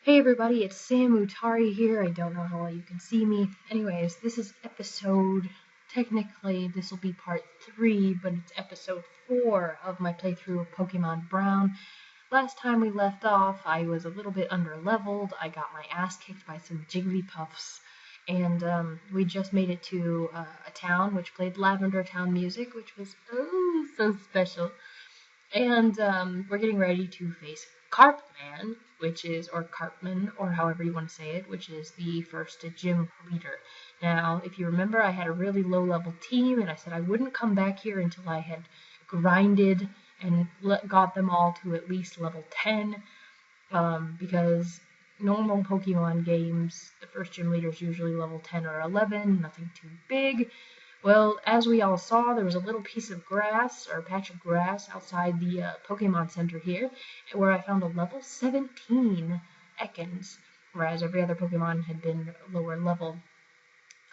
Hey everybody, it's Sam Utari here. I don't know how well you can see me. Anyways, this is technically this will be part 3, but it's episode 4 of my playthrough of Pokemon Brown. Last time we left off, I was a little bit under-leveled. I got my ass kicked by some Jigglypuffs, and we just made it to a town which played Lavender Town music, which was oh so special. And we're getting ready to face Karpman, or Karpman, or however you want to say it, which is the first gym leader. Now, if you remember, I had a really low-level team, and I said I wouldn't come back here until I had grinded and got them all to at least level 10, because normal Pokemon games, the first gym leader is usually level 10 or 11, nothing too big. Well, as we all saw, there was a little piece of grass, or a patch of grass, outside the Pokemon Center here, where I found a level 17 Ekans, whereas every other Pokemon had been lower level.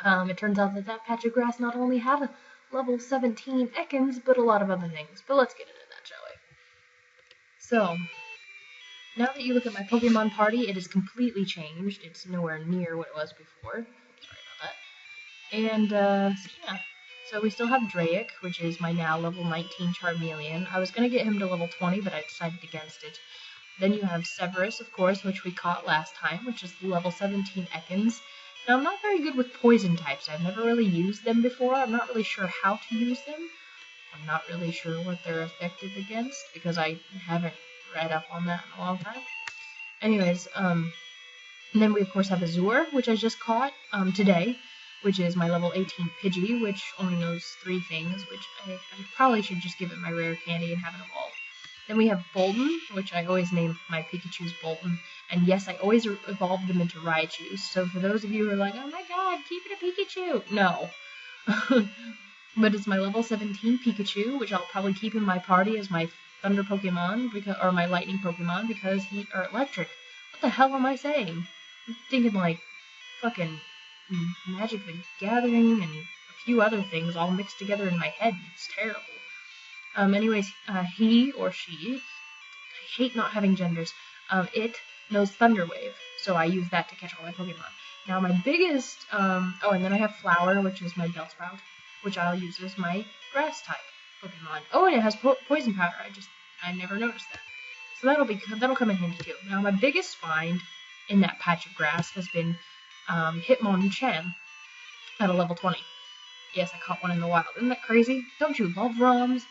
It turns out that that patch of grass not only had a level 17 Ekans, but a lot of other things. But let's get into that, shall we? So, now that you look at my Pokemon party, it has completely changed. It's nowhere near what it was before. And, yeah. So we still have Draic, which is my now level 19 Charmeleon. I was going to get him to level 20, but I decided against it. Then you have Severus, of course, which we caught last time, which is level 17 Ekans. Now, I'm not very good with poison types. I've never really used them before. I'm not really sure how to use them. I'm not really sure what they're effective against, because I haven't read up on that in a long time. Anyways, and then we, of course, have Azure, which I just caught today, which is my level 18 Pidgey, which only knows 3 things, which I probably should just give it my rare candy and have it evolve. Then we have Bolton, which I always name my Pikachus Bolton, and yes, I always evolve them into Raichus, so for those of you who are like, oh my god, keep it a Pikachu! No. But it's my level 17 Pikachu, which I'll probably keep in my party as my Thunder Pokemon, or my Lightning Pokemon, because or Electric. What the hell am I saying? I'm thinking like, fucking Magic the Gathering and a few other things all mixed together in my head. It's terrible. Anyways, he or she, I hate not having genders, it knows Thunder Wave, so I use that to catch all my Pokemon. Now my biggest, and then I have Flower, which is my Bellsprout, which I'll use as my Grass type Pokemon. Oh, and it has Poison Powder. I never noticed that. So that'll come in handy too. Now my biggest find in that patch of grass has been Hitmonchan at a level 20. Yes, I caught one in the wild. Isn't that crazy? Don't you love ROMs?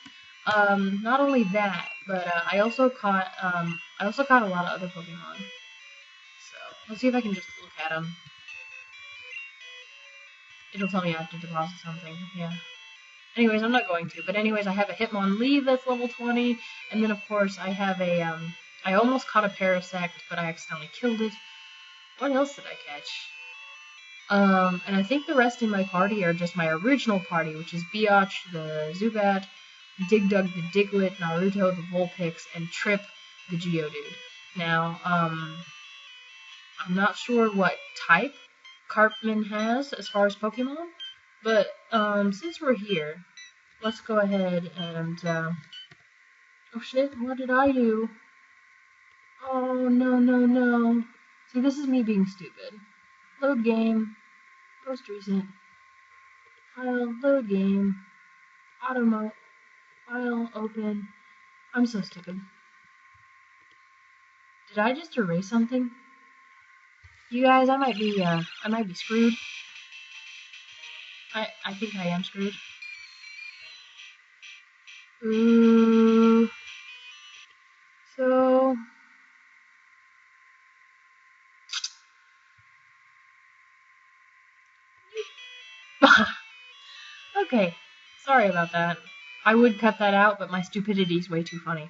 Not only that, but I also caught a lot of other Pokemon. So let's see if I can just look at them. It'll tell me I have to deposit something. Yeah. Anyways, I'm not going to. But anyways, I have a Hitmonlee that's level 20, and then of course I have a I almost caught a Parasect, but I accidentally killed it. What else did I catch? And I think the rest in my party are just my original party, which is Biatch, the Zubat, Digdug, the Diglett, Naruto, the Vulpix, and Trip, the Geodude. Now, I'm not sure what type Karpman has as far as Pokemon, but since we're here, let's go ahead and, oh shit, what did I do? Oh, no. See, this is me being stupid. Load game. Most recent. File, load game. Auto file, open. I'm so stupid. Did I just erase something? You guys, I might be screwed. I think I am screwed. Ooh. So... Okay, sorry about that. I would cut that out, but my stupidity is way too funny.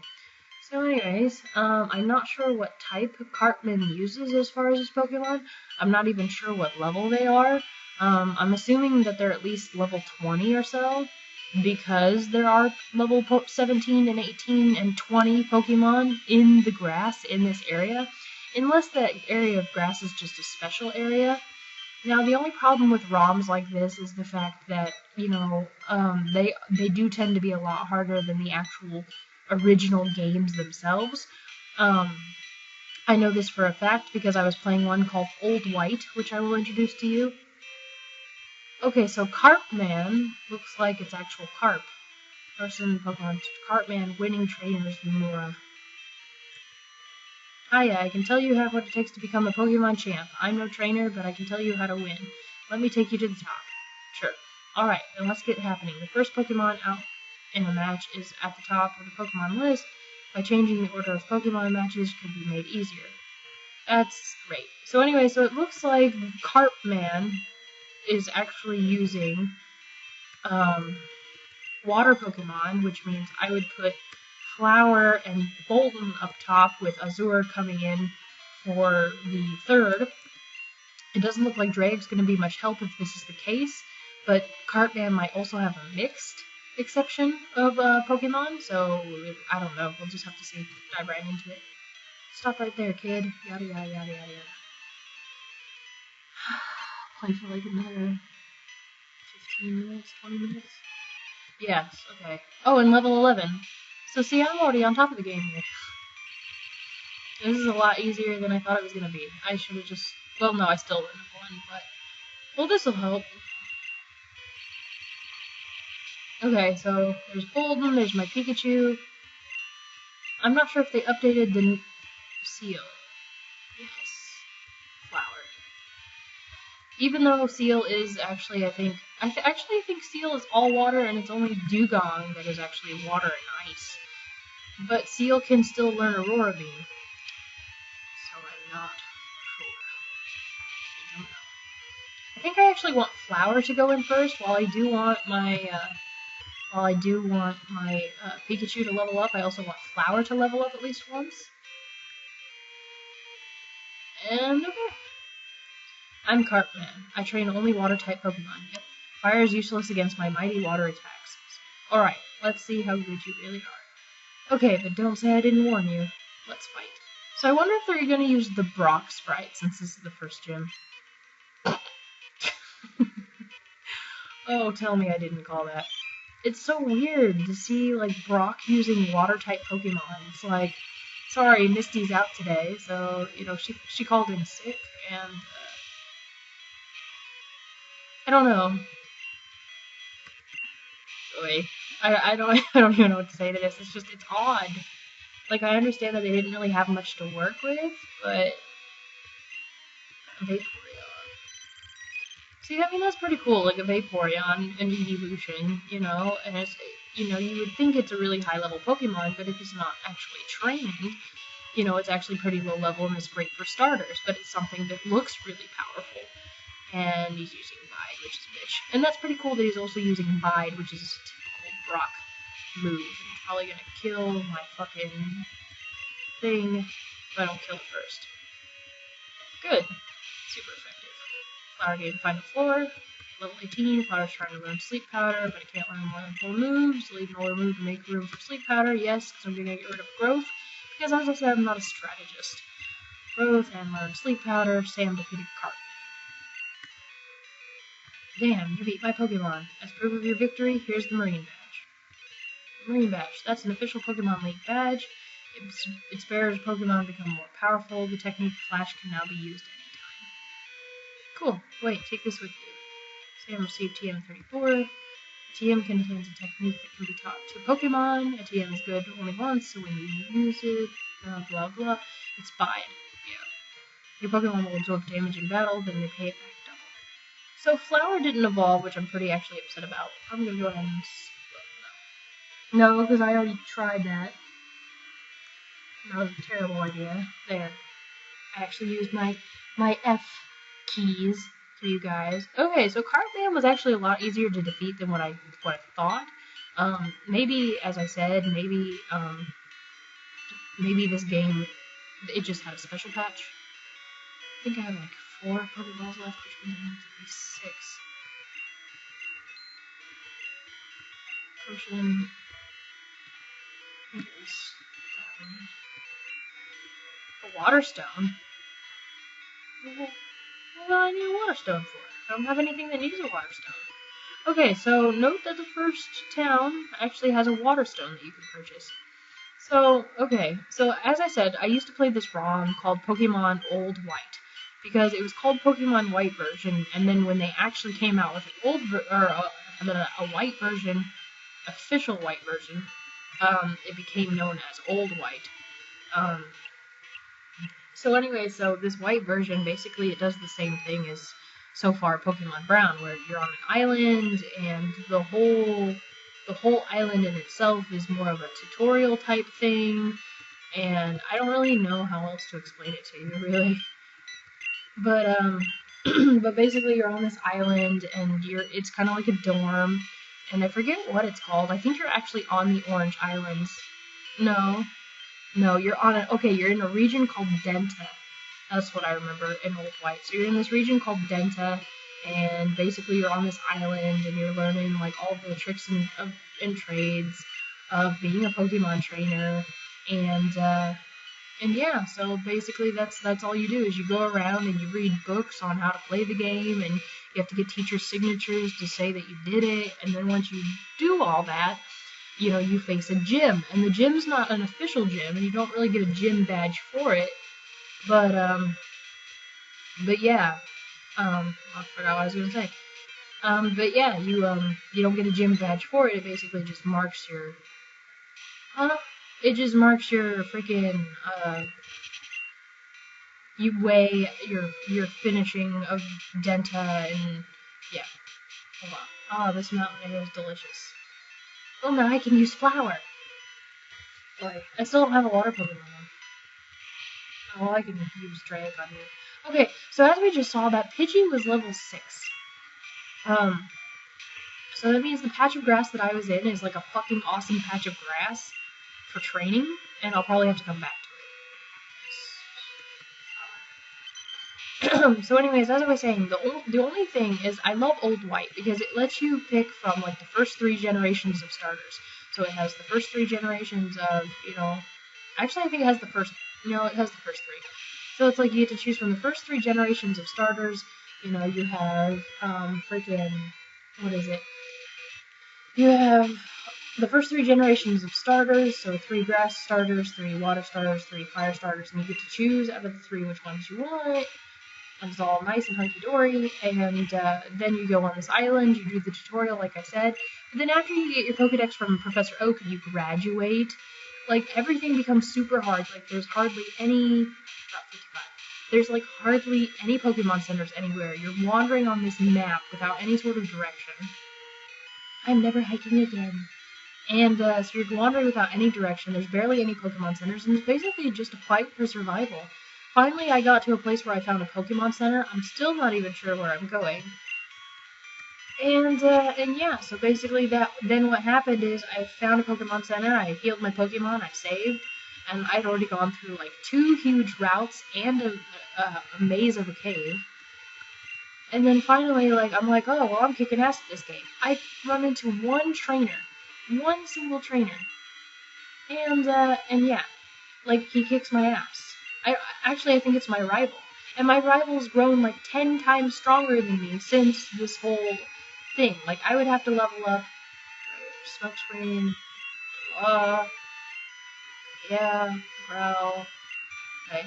So anyways, I'm not sure what type Karpman uses as far as his Pokemon. I'm not even sure what level they are. I'm assuming that they're at least level 20 or so, because there are level 17 and 18 and 20 Pokemon in the grass in this area. Unless that area of grass is just a special area. Now, the only problem with ROMs like this is the fact that, you know, they do tend to be a lot harder than the actual original games themselves. I know this for a fact because I was playing one called Old White, which I will introduce to you. Okay, so Karpman looks like it's actual carp. Person Pokemon Karpman winning trainers Mura. Hiya, I can tell you what it takes to become a Pokemon champ. I'm no trainer, but I can tell you how to win. Let me take you to the top. Sure. Alright, then let's get happening. The first Pokemon out in a match is at the top of the Pokemon list. By changing the order of Pokemon matches can be made easier. That's great. So anyway, so it looks like Karpman is actually using water Pokemon, which means I would put Flower and Bolton up top with Azure coming in for the third. It doesn't look like Drake's going to be much help if this is the case, but Karpman might also have a mixed exception of Pokemon, so I don't know. We'll just have to see. Dive right into it. Stop right there, kid. Yada yada yada yada yada. Play for like another 15 minutes, 20 minutes? Yes, okay. Oh, and level 11. So see, I'm already on top of the game here. This is a lot easier than I thought it was going to be. I should have just... Well, no, I still wouldn't have won, but... Well, this will help. Okay, so there's Bolton, there's my Pikachu. I'm not sure if they updated the Seal. Yes. Flower. Even though Seal is actually, I think Seal is all water, and it's only Dugong that is actually water and ice. But Seal can still learn Aurora Beam. So I'm not sure. I don't know. I think I actually want Flower to go in first, while I do want my Pikachu to level up. I also want Flower to level up at least once. And okay. I'm Karpman. I train only water-type Pokemon. Yep. Fire is useless against my mighty water attacks. Alright, let's see how good you really are. Okay, but don't say I didn't warn you. Let's fight. So I wonder if they're going to use the Brock sprite, since this is the first gym. Oh, tell me I didn't call that. It's so weird to see, like, Brock using water-type Pokemon. It's like, sorry, Misty's out today, so, you know, she called in sick, and, I don't know. Wait, I don't even know what to say to this. It's odd. Like, I understand that they didn't really have much to work with, but Vaporeon. See, I mean, that's pretty cool. Like a Vaporeon, an evolution, you know, and it's, you know, you would think it's a really high level Pokemon, but if it's not actually trained, you know, it's actually pretty low level and it's great for starters. But it's something that looks really powerful. And he's using Bide, which is a bitch. And that's pretty cool that he's also using Bide, which is a typical Brock move. I'm probably gonna kill my fucking thing if I don't kill it first. Good. Super effective. Flower gave Final Floor. Level 18. Flower's trying to learn Sleep Powder, but it can't learn more than 4 moves. Leave an older move to make room for Sleep Powder. Yes, because I'm gonna get rid of Growth. Because as I said, I'm not a strategist. Growth and learn Sleep Powder. Sam defeated Karpman. Damn, you beat my Pokemon. As proof of your victory, here's the Marine Badge. Marine Badge. That's an official Pokemon League badge. Its bearer's Pokemon become more powerful. The technique Flash can now be used anytime. Cool. Wait, take this with you. Sam received TM34. A TM contains a technique that can be taught to Pokemon. A TM is good only once, so when you use it, blah blah blah. It's Bide. Yeah. Your Pokemon will absorb damage in battle, then repay it back. So Flower didn't evolve, which I'm pretty actually upset about. I'm gonna go ahead and... No, because I already tried that. That was a terrible idea. There. I actually used my F keys for you guys. Okay, so Karpman was actually a lot easier to defeat than what I thought. Maybe, as I said, maybe this game, it just had a special patch. I think I have like 4 Pokeballs left, which means I need at least 6. Potion. Here's that one. A Water Stone? What do I need a Water Stone for? I don't have anything that needs a Water Stone. Okay, so note that the first town actually has a Water Stone that you can purchase. So, okay, so as I said, I used to play this ROM called Pokemon Old White, because it was called Pokemon White version, and then when they actually came out with a white version, official white version, it became known as Old White. So anyway, so this white version, basically it does the same thing as so far Pokemon Brown, where you're on an island, and the whole island in itself is more of a tutorial type thing, and I don't really know how else to explain it to you, really. But but basically you're on this island, and it's kind of like a dorm, and I forget what it's called. I think you're actually on the Orange Islands. No, you're you're in a region called Denta. That's what I remember in Old White. So you're in this region called Denta, and basically you're on this island, and you're learning like all the tricks and trades of being a Pokemon trainer, and yeah. So basically that's all you do is you go around and you read books on how to play the game, and you have to get teacher signatures to say that you did it, and then once you do all that, you know, you face a gym, and the gym's not an official gym, and you don't really get a gym badge for it, but yeah, I forgot what I was gonna say, but yeah, you don't get a gym badge for it, it basically just marks your, freaking, you weigh your finishing of Denta, and yeah, hold on, oh, this mountain air is delicious. Oh, now I can use flower. Boy, I still don't have a water Pokemon though. Oh, I can use Drake on you. Okay, so as we just saw, that Pidgey was level 6. So that means the patch of grass that I was in is like a fucking awesome patch of grass for training, and I'll probably have to come back to it. So anyways, as I was saying, the only thing is I love Old White because it lets you pick from like the first 3 generations of starters. So it has the first 3 generations of, you know, actually I think it has the first 3. So it's like you get to choose from the first 3 generations of starters. You know, you have what is it? You have the first 3 generations of starters, so 3 grass starters, 3 water starters, 3 fire starters, and you get to choose out of the 3 which ones you want. And it's all nice and hunky-dory, and then you go on this island, you do the tutorial like I said, but then after you get your Pokedex from Professor Oak and you graduate, like, everything becomes super hard. Like, there's hardly any, there's like hardly any Pokemon centers anywhere. You're wandering on this map without any sort of direction. I'm never hiking again. And so you're wandering without any direction, there's barely any Pokemon centers, and it's basically just a fight for survival. Finally, I got to a place where I found a Pokemon Center. I'm still not even sure where I'm going. And yeah, so basically then what happened is I found a Pokemon Center, I healed my Pokemon, I saved, and I'd already gone through like 2 huge routes and a maze of a cave. And then finally, like, I'm like, oh, well, I'm kicking ass at this game. I run into one single trainer. And yeah, like, he kicks my ass. I think it's my rival. And my rival's grown like 10 times stronger than me since this whole thing. Like, I would have to level up. Smoke screen. Yeah, growl. Okay.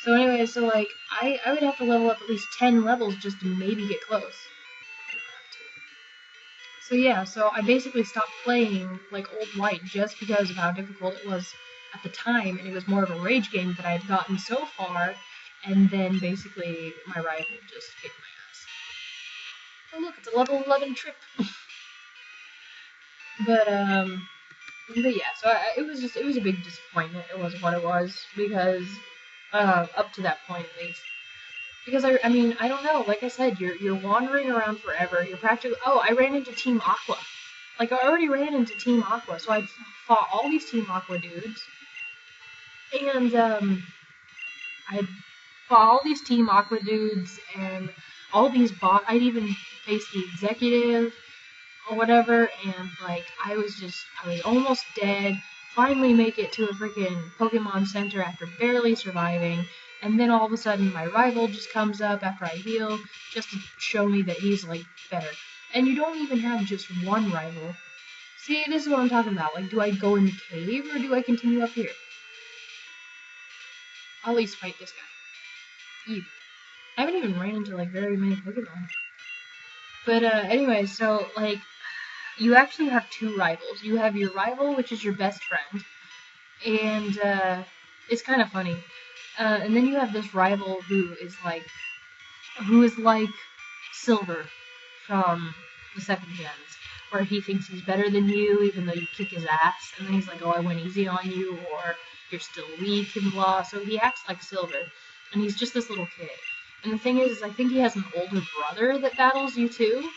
So anyway, so like, I would have to level up at least 10 levels just to maybe get close. So yeah, so I basically stopped playing like Old White just because of how difficult it was at the time, and it was more of a rage game that I had gotten so far, and then basically my rival just kicked my ass. Oh look, it's a level 11 trip. But yeah, so it was a big disappointment. It was what it was, because up to that point at least. Because I mean, I don't know, like I said, you're wandering around forever, you're practically, oh, I ran into Team Aqua. Like, I already ran into Team Aqua, so I fought all these Team Aqua dudes, and I fought all these Team Aqua dudes, and all these I'd even faced the executive, or whatever, and, like, I was almost dead, finally make it to a freaking Pokemon Center after barely surviving, and then all of a sudden my rival just comes up after I heal, just to show me that he's, like, better. And you don't even have just one rival. See, this is what I'm talking about. Like, do I go in the cave or do I continue up here? I'll at least fight this guy. Ew. I haven't even ran into, like, very many Pokemon. But, anyway, so, like, you actually have two rivals. You have your rival, which is your best friend. And, it's kind of funny. And then you have this rival who is like Silver from the 2nd gens, where he thinks he's better than you, even though you kick his ass, and then he's like, oh, I went easy on you, or you're still weak, and blah, so he acts like Silver, and he's just this little kid. And the thing is I think he has an older brother that battles you too,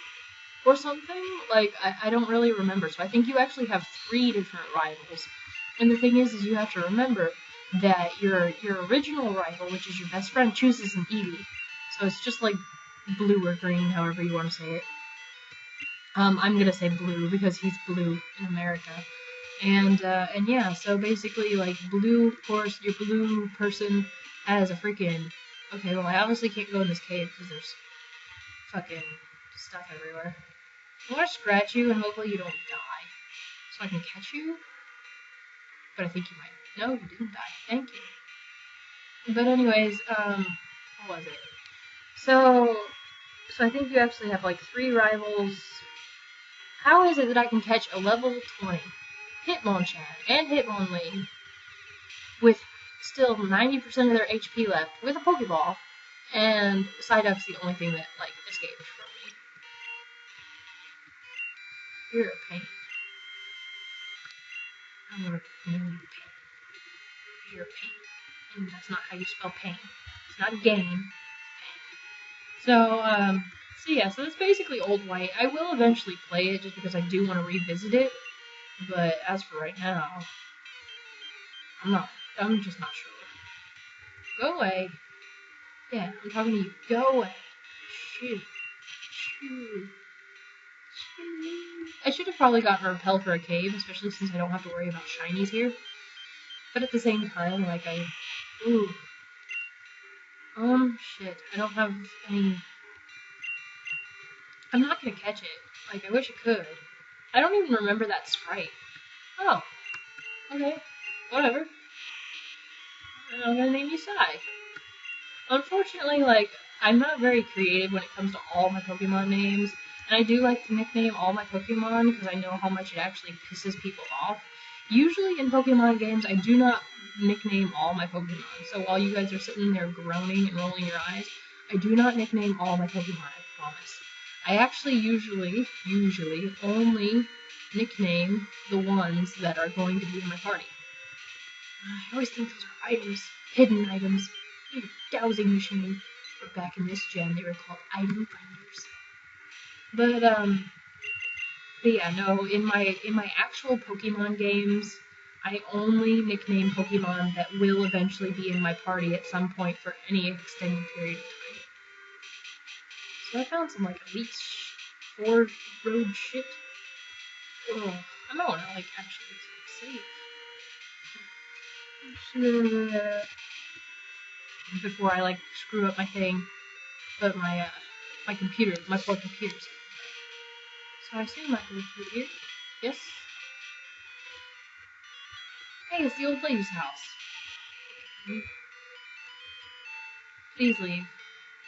or something, like, I don't really remember, so I think you actually have 3 different rivals. And the thing is you have to remember that your original rival, which is your best friend, chooses an Eevee. So it's just like blue or green, however you want to say it. I'm gonna say blue because he's blue in America. And yeah, so basically, like, blue, of course, your blue person has a freaking... Okay, well, I obviously can't go in this cave because there's fucking stuff everywhere. I want to scratch you and hopefully you don't die. So I can catch you? But I think you might. No, you didn't die. Thank you. But anyways, what was it? So I think you actually have, like, 3 rivals. How is it that I can catch a level 20 Hitmonchan and Hitmonlee with still 90% of their HP left with a Pokeball, and Psyduck's the only thing that, like, escaped from me? You're a pain. I'm gonna name you Pain. You're a pain. And that's not how you spell pain. It's not a game. So yeah, so that's basically Old White. I will eventually play it just because I do want to revisit it, but as for right now, I'm just not sure. Go away. Yeah, I'm talking to you. Go away. Shoot. I should have probably gotten a repel for a cave, especially since I don't have to worry about shinies here. But at the same time, like, ooh. Shit. I don't have any... I'm not gonna catch it. Like, I wish I could. I don't even remember that sprite. Oh. Okay. Whatever. I'm gonna name you Sai. Unfortunately, like, I'm not very creative when it comes to all my Pokemon names, and I do like to nickname all my Pokemon because I know how much it actually pisses people off. Usually in Pokemon games, I do not nickname all my Pokemon, so while you guys are sitting there groaning and rolling your eyes, I do not nickname all my Pokemon, I promise. I actually usually only nickname the ones that are going to be in my party. I always think those are items, hidden items. Need a dowsing machine. But back in this gen, they were called item finders. But yeah, no. In my actual Pokemon games, I only nickname Pokemon that will eventually be in my party at some point for any extended period of time. So I found some, like, elite 4 road shit. Ugh, I might want to, like, actually save. Before I, like, screw up my thing. But my poor computers. So I assume I can go through here. Yes? Hey, it's the old lady's house. Please leave.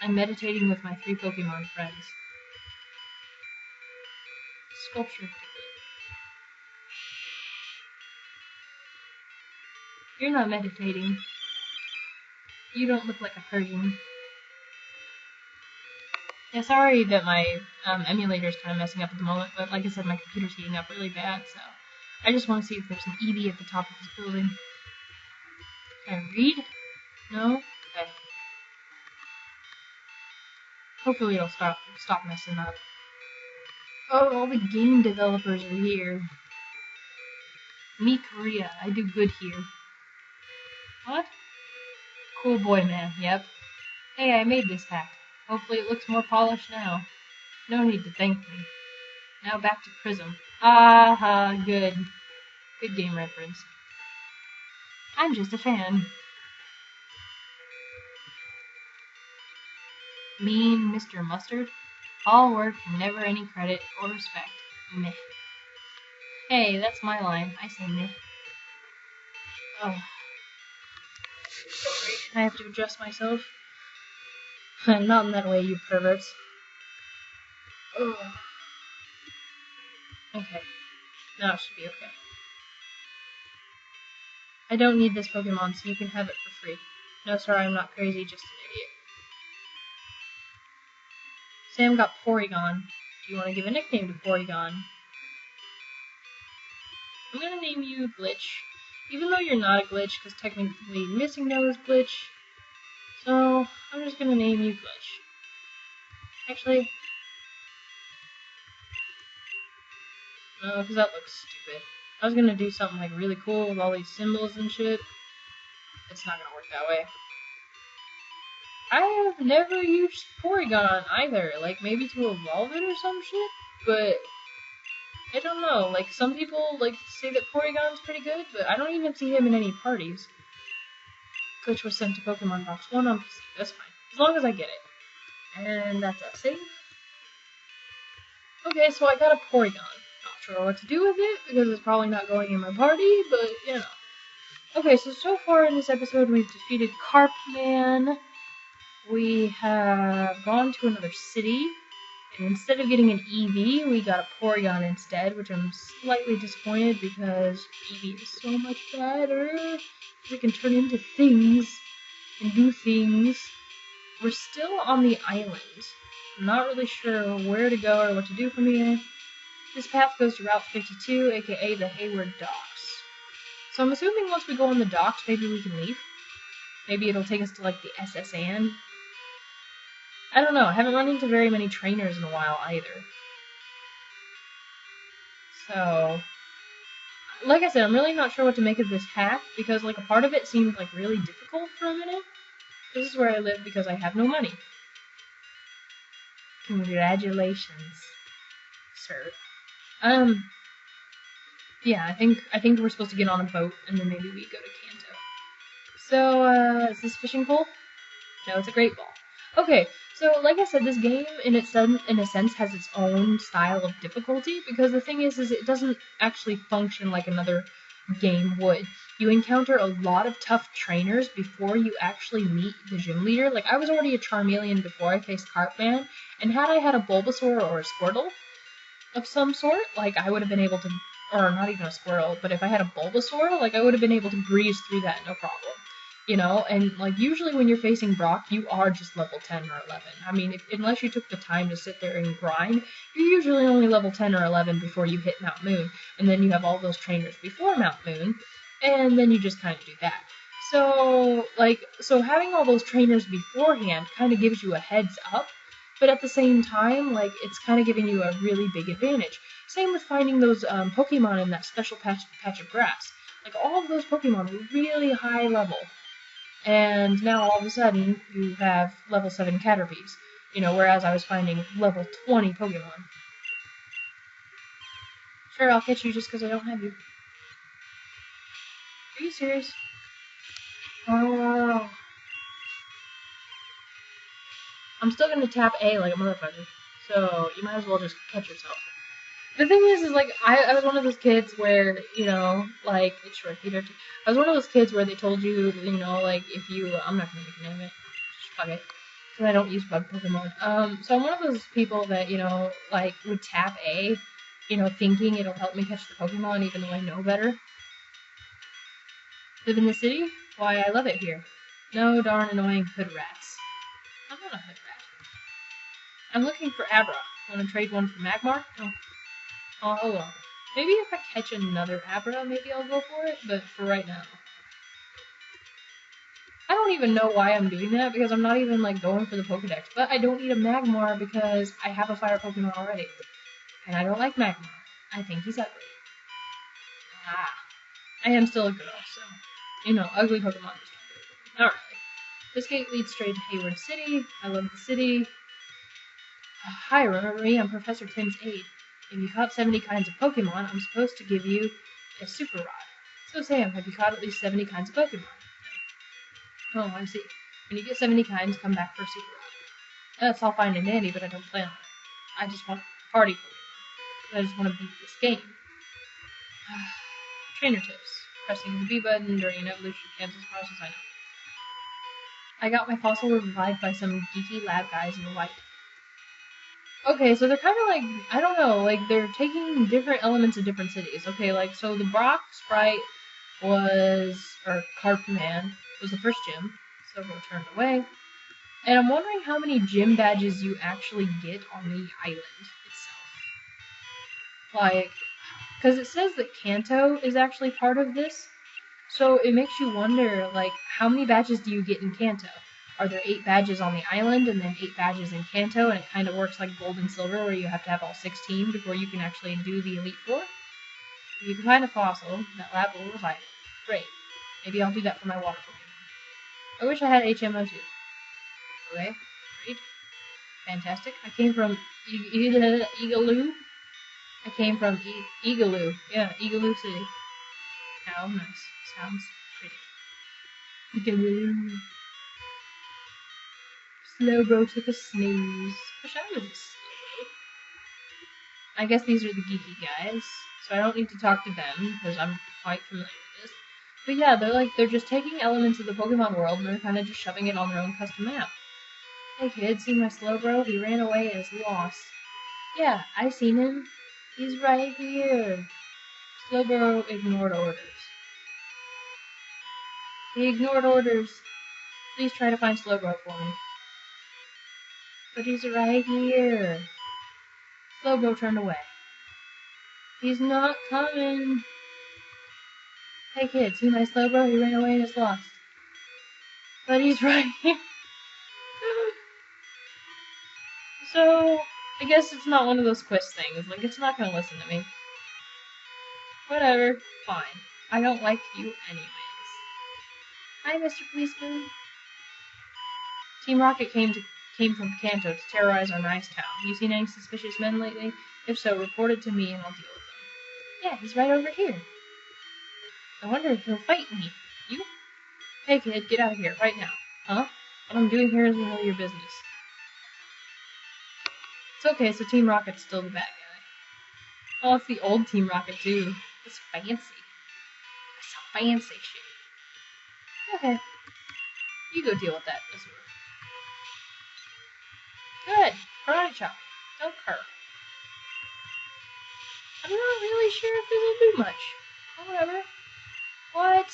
I'm meditating with my 3 Pokemon friends. Sculpture Diglett. You're not meditating. You don't look like a Persian. Yeah, sorry that my emulator's kind of messing up at the moment, but like I said, my computer's heating up really bad, so I just want to see if there's an Eevee at the top of this building. Can I read? No? Okay. Hopefully it'll stop messing up. Oh, all the game developers are here. Me, Korea. I do good here. What? Cool boy, man. Yep. Hey, I made this hat. Hopefully it looks more polished now. No need to thank me. Now back to Prism. Ah, good. Good game reference. I'm just a fan. Mean Mr. Mustard? All work, never any credit or respect. Meh. Hey, that's my line. I say meh. Oh. Sorry, I have to adjust myself. Not in that way, you perverts. Oh. Okay. Now it should be okay. I don't need this Pokemon, so you can have it for free. No, sorry, I'm not crazy, just an idiot. Sam got Porygon. Do you want to give a nickname to Porygon? I'm gonna name you Glitch. Even though you're not a glitch, because technically Missing No is glitch. So, I'm just gonna name you Glitch. Actually, no, because that looks stupid. I was gonna do something like really cool with all these symbols and shit. It's not gonna work that way. I have never used Porygon either, like maybe to evolve it or some shit, but I don't know, like some people like to say that Porygon's pretty good, but I don't even see him in any parties. Glitch was sent to Pokemon Box 1 on PC, that's fine, as long as I get it. And that's a save. Okay, so I got a Porygon. Not sure what to do with it, because it's probably not going in my party, but you know. Okay, so far in this episode we've defeated Karpman. We have gone to another city, and instead of getting an EV, we got a Porygon instead, which I'm slightly disappointed because EV is so much better. We can turn into things and do things. We're still on the island. I'm not really sure where to go or what to do from here. This path goes to Route 52, aka the Hayward Docks. So I'm assuming once we go on the docks, maybe we can leave. Maybe it'll take us to like the SS Anne. I don't know, I haven't run into very many trainers in a while either. So, like I said, I'm really not sure what to make of this hack, because like a part of it seemed like really difficult for a minute. This is where I live because I have no money. Congratulations, sir. Yeah, I think we're supposed to get on a boat and then maybe we go to Kanto. So, is this fishing pole? No, it's a great ball. Okay, so like I said, this game in a sense has its own style of difficulty, because the thing is it doesn't actually function like another game would. You encounter a lot of tough trainers before you actually meet the gym leader. Like, I was already a Charmeleon before I faced Karpman, and had I had a Bulbasaur or a Squirtle of some sort, like, I would have been able to, or not even a Squirtle, but if I had a Bulbasaur, like, I would have been able to breeze through that no problem. You know, and like usually when you're facing Brock, you are just level 10 or 11. I mean, unless you took the time to sit there and grind, you're usually only level 10 or 11 before you hit Mount Moon, and then you have all those trainers before Mount Moon, and then you just kind of do that. So, so having all those trainers beforehand kind of gives you a heads up, but at the same time, like, it's kind of giving you a really big advantage. Same with finding those Pokemon in that special patch of grass. Like, all of those Pokemon were really high level. And now all of a sudden, you have level 7 Caterpies. You know, whereas I was finding level 20 Pokemon. Sure, I'll catch you just because I don't have you. Are you serious? Oh. I'm still gonna tap A like a motherfucker. So, you might as well just catch yourself. The thing is like, I was one of those kids where, you know, like, it's short Peter. I was one of those kids where they told you, you know, like, if you, I'm not gonna make a name of it, just fuck it, because I don't use bug Pokemon. So I'm one of those people that, you know, like, would tap A, you know, thinking it'll help me catch the Pokemon, even though I know better. Live in the city? Why, I love it here. No darn annoying hood rats. I'm not a hood rat. I'm looking for Abra. Want to trade one for Magmar? No. Oh, hold on. Maybe if I catch another Abra, maybe I'll go for it, but for right now. I don't even know why I'm doing that, because I'm not even, like, going for the Pokedex, but I don't need a Magmar because I have a fire Pokemon already. And I don't like Magmar. I think he's ugly. Ah. I am still a girl, so, you know, ugly Pokemon just don't do it. Not really. This gate leads straight to Hayward City. I love the city. Hi, remember me? I'm Professor Tim's aide. If you caught 70 kinds of Pokemon, I'm supposed to give you a Super Rod. So Sam, have you caught at least 70 kinds of Pokemon? Oh, I see. When you get 70 kinds, come back for a Super Rod. That's all fine and dandy, but I don't plan on it. I just want party Pokemon. I just want to beat this game. Trainer tips. Pressing the B button during an evolution cancels process, I know. I got my fossil revived by some geeky lab guys in white. Okay, so they're kind of like, I don't know, like they're taking different elements of different cities. Okay, like, so the Brock sprite was, or Karpman, was the first gym. Slowbro turned away. And I'm wondering how many gym badges you actually get on the island itself. Like, because it says that Kanto is actually part of this. So it makes you wonder, like, how many badges do you get in Kanto? Are there 8 badges on the island and then 8 badges in Kanto, and it kind of works like Gold and Silver, where you have to have all 16 before you can actually do the Elite Four? If you can find a fossil, that lab will revive it. Great. Maybe I'll do that for my water Pokemon. I wish I had HMO too. Okay, great. Fantastic. I came from Eagaloo. I came from Eagaloo. Yeah, Eagaloo City. How nice. Sounds pretty. Eagaloo. Slowbro took a snooze. Wish I was a Slowbro. I guess these are the geeky guys, so I don't need to talk to them, because I'm quite familiar with this. But yeah, they're just taking elements of the Pokemon world, and they're kind of just shoving it on their own custom map. Hey kid, see my Slowbro? He ran away and is lost. Yeah, I seen him. He's right here. Slowbro ignored orders. He ignored orders. Please try to find Slowbro for me. But he's right here. Slowbro turned away. He's not coming. Hey kid, see my Slowbro? He ran away and is lost. But he's right here. So, I guess it's not one of those quest things. Like, it's not gonna listen to me. Whatever. Fine. I don't like you anyways. Hi, Mr. Policeman. Team Rocket came from Kanto to terrorize our nice town. You seen any suspicious men lately? If so, report it to me and I'll deal with them. Yeah, he's right over here. I wonder if he'll fight me. You? Hey kid, get out of here, right now. Huh? What I'm doing here is none of your business. It's okay, so Team Rocket's still the bad guy. Oh, it's the old Team Rocket too. It's fancy. It's some fancy shit. Okay. You go deal with that, Azure. Good. Karate chop. Don't curve. I'm not really sure if this will do much. Oh, whatever. What?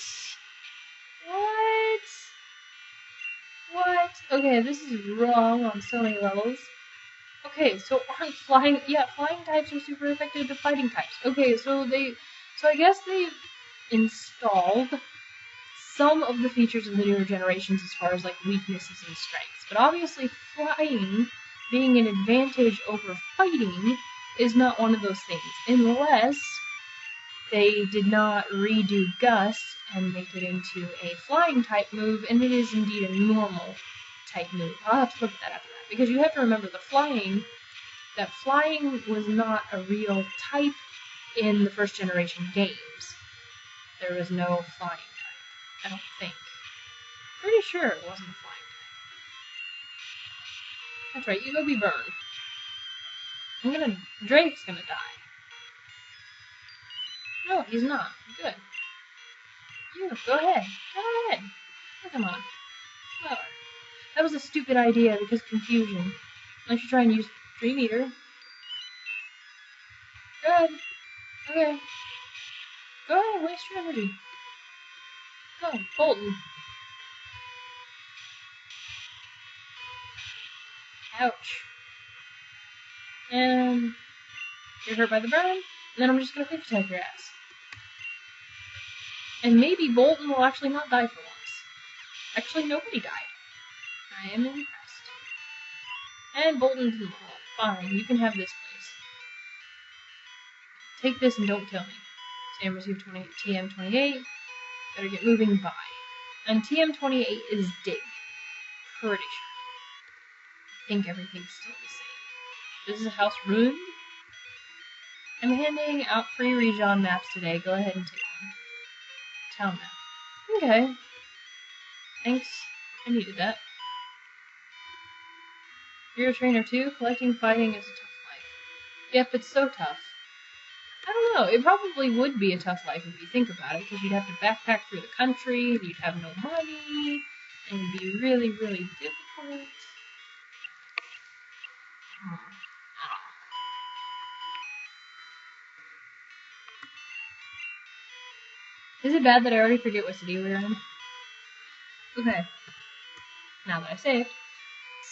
Okay, this is wrong on so many levels. Okay, so aren't flying types are super effective to fighting types. Okay, so I guess they've installed some of the features of the newer generations as far as like weaknesses and strengths. But obviously flying being an advantage over fighting is not one of those things, unless they did not redo Gust and make it into a flying type move, and it is indeed a normal type move. I'll have to look at that after that, because you have to remember flying was not a real type in the first generation games. There was no flying type, I don't think. Pretty sure it wasn't a flying type. That's right, you go be burned. Drake's gonna die. No, he's not. Good. You, go ahead. Go ahead. Oh, come on. Slower. That was a stupid idea because confusion. Unless you try and use Dream Eater. Good. Okay. Go ahead, waste your energy. Go, Bolton. Ouch. And you're hurt by the burn, and then I'm just gonna quick attack your ass. And maybe Bolton will actually not die for once. Actually, nobody died. I am impressed. And Bolton didn't level up. Fine, you can have this place. Take this and don't kill me. Sam received TM28. Better get moving by. And TM28 is Dig. Pretty sure. I think everything's still the same. This is a house ruined. I'm handing out free region maps today. Go ahead and take one. Town map. Okay. Thanks. I needed that. You're a trainer too? Collecting fighting is a tough life. Yep, it's so tough. I don't know, it probably would be a tough life if you think about it, because you'd have to backpack through the country, and you'd have no money, and it'd be really, really difficult. Is it bad that I already forget what city we're in? Okay. Now that I say it.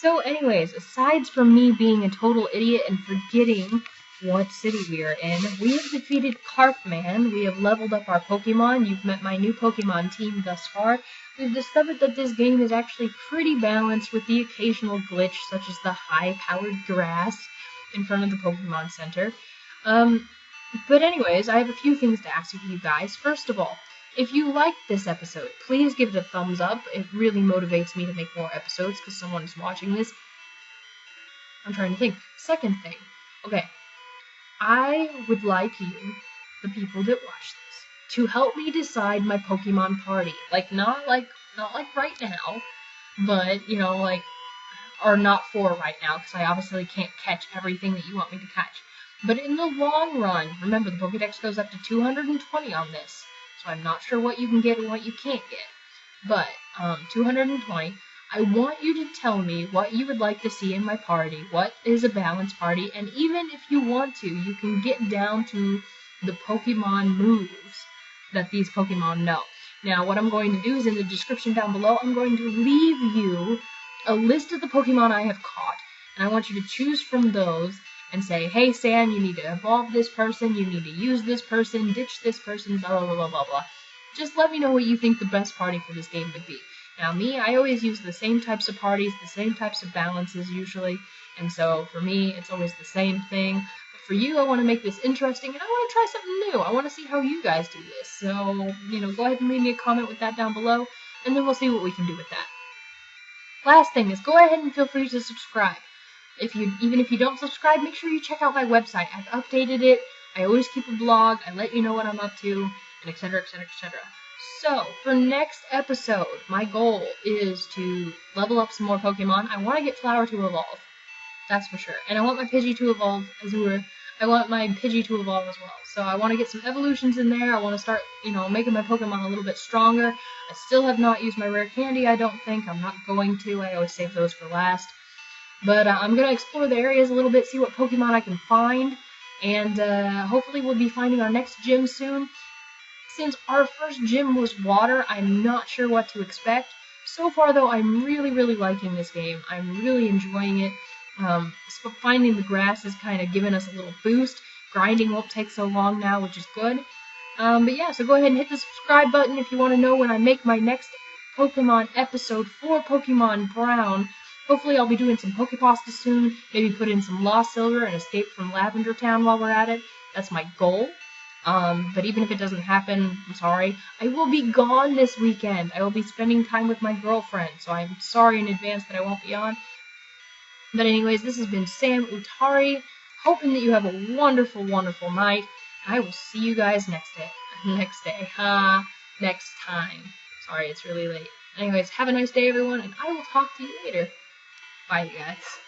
So anyways, aside from me being a total idiot and forgetting what city we are in, we have defeated Karpman, we have leveled up our Pokemon, you've met my new Pokemon team thus far. We've discovered that this game is actually pretty balanced with the occasional glitch, such as the high-powered grass in front of the Pokemon Center. But anyways, I have a few things to ask you guys. First of all, if you liked this episode, please give it a thumbs up. It really motivates me to make more episodes because someone is watching this. I'm trying to think. Second thing. Okay. I would like you, the people that watch this, to help me decide my Pokemon party. Not like right now, but, you know, or not for right now, because I obviously can't catch everything that you want me to catch. But in the long run, remember, the Pokedex goes up to 220 on this. So I'm not sure what you can get and what you can't get. But, 220, I want you to tell me what you would like to see in my party, what is a balanced party, and even if you want to, you can get down to the Pokemon moves that these Pokemon know. Now, what I'm going to do is in the description down below, I'm going to leave you a list of the Pokemon I have caught, and I want you to choose from those and say, hey, Sam, you need to evolve this person, you need to use this person, ditch this person, blah, blah, blah, blah, blah. Just let me know what you think the best party for this game would be. Now, me, I always use the same types of parties, the same types of balances usually, and so for me, it's always the same thing. But for you, I want to make this interesting, and I want to try something new. I want to see how you guys do this. So, you know, go ahead and leave me a comment with that down below, and then we'll see what we can do with that. Last thing is, go ahead and feel free to subscribe. Even if you don't subscribe, make sure you check out my website. I've updated it. I always keep a blog. I let you know what I'm up to, and etc., etc., etc. So, for next episode, my goal is to level up some more Pokemon. I want to get Flower to evolve. That's for sure. And I want my Pidgey to evolve, I want my Pidgey to evolve as well. So I want to get some evolutions in there. I want to start, you know, making my Pokemon a little bit stronger. I still have not used my rare candy, I don't think. I'm not going to. I always save those for last. But I'm going to explore the areas a little bit, see what Pokemon I can find, and hopefully we'll be finding our next gym soon. Since our first gym was water, I'm not sure what to expect. So far, though, I'm really, really liking this game. I'm really enjoying it. Finding the grass has kind of given us a little boost. Grinding won't take so long now, which is good. But yeah, so go ahead and hit the subscribe button if you want to know when I make my next Pokemon episode for Pokemon Brown. Hopefully I'll be doing some Pokepasta soon, maybe put in some Lost Silver and escape from Lavender Town while we're at it. That's my goal. But even if it doesn't happen, I'm sorry. I will be gone this weekend. I will be spending time with my girlfriend, so I'm sorry in advance that I won't be on. But anyways, this has been Sam Utari, hoping that you have a wonderful, wonderful night. I will see you guys next time. Sorry, it's really late. Anyways, have a nice day, everyone, and I will talk to you later. Bye, guys.